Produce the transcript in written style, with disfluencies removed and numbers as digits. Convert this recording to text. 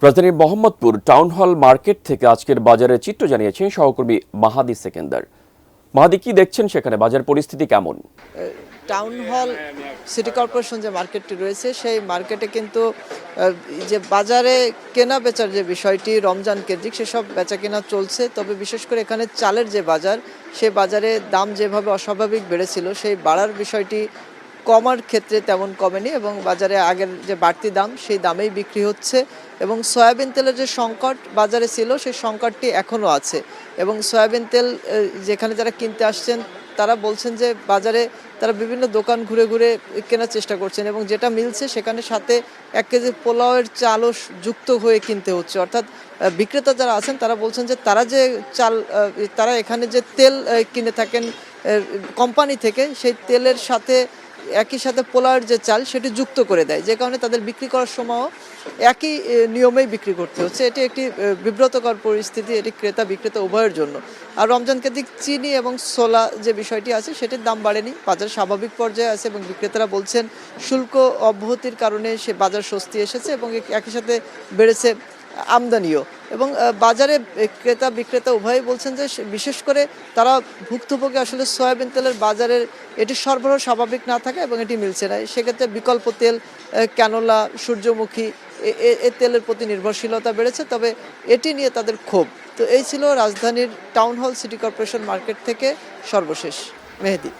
রাজধানীর Mohammadpur town hall market থেকে আজকের বাজারের চিত্র জানিয়েছেন সহকর্মী মাহাদি সেকেন্দার। মাহাদি, কি দেখছেন সেখানে, বাজার পরিস্থিতি কেমন? টাউন হল সিটি কর্পোরেশন যে মার্কেটটি রয়েছে সেই মার্কেটে কিন্তু যে বাজারে কেনা বেচার যে বিষয়টি রমজান কেন্দ্রিক সেসব বেচা কেনা চলছে। তবে বিশেষ করে এখানে চালের যে বাজার, সে বাজারে দাম যেভাবে অস্বাভাবিক বেড়েছিল সেই বাড়ার বিষয়টি কমার ক্ষেত্রে তেমন কমেনি এবং বাজারে আগের যে বাড়তি দাম সেই দামেই বিক্রি হচ্ছে। এবং সয়াবিন তেলের যে সংকট বাজারে ছিল সেই সংকটটি এখনও আছে এবং সয়াবিন তেল যেখানে যারা কিনতে আসছেন তারা বলছেন যে বাজারে তারা বিভিন্ন দোকান ঘুরে ঘুরে কেনার চেষ্টা করছেন এবং যেটা মিলছে সেখানে সাথে 1 কেজি পোলাওয়ের চালও যুক্ত হয়ে কিনতে হচ্ছে। অর্থাৎ বিক্রেতা যারা আছেন তারা বলছেন যে তারা যে চাল তারা এখানে যে তেল কিনে থাকেন কোম্পানি থেকে, সেই তেলের সাথে একই সাথে পোলাওয়ের যে চাল সেটি যুক্ত করে দেয়, যে কারণে তাদের বিক্রি করার সময়ও একই নিয়মেই বিক্রি করতে হচ্ছে। এটি একটি বিব্রতকর পরিস্থিতি, এটি ক্রেতা বিক্রেতা উভয়ের জন্য। আর রমজান কেন্দ্রিক চিনি এবং ছোলা যে বিষয়টি আছে সেটির দাম বাড়েনি, বাজার স্বাভাবিক পর্যায়ে আছে এবং বিক্রেতারা বলছেন শুল্ক অব্যাহতির কারণে সে বাজার স্বস্তি এসেছে এবং একই সাথে বেড়েছে আমদানিও। এবং বাজারে ক্রেতা বিক্রেতা উভয়ই বলছেন যে বিশেষ করে তারা ভুক্তভোগী আসলে সয়াবিন তেলের বাজারের এটি সরবরাহ স্বাভাবিক না থাকে এবং এটি মিলছে না। সেক্ষেত্রে বিকল্প তেল ক্যানোলা, সূর্যমুখী এ তেলের প্রতি নির্ভরশীলতা বেড়েছে। তবে এটি নিয়ে তাদের ক্ষোভ। তো এই ছিল রাজধানীর town hall city corporation market থেকে সর্বশেষ। মেহেদী।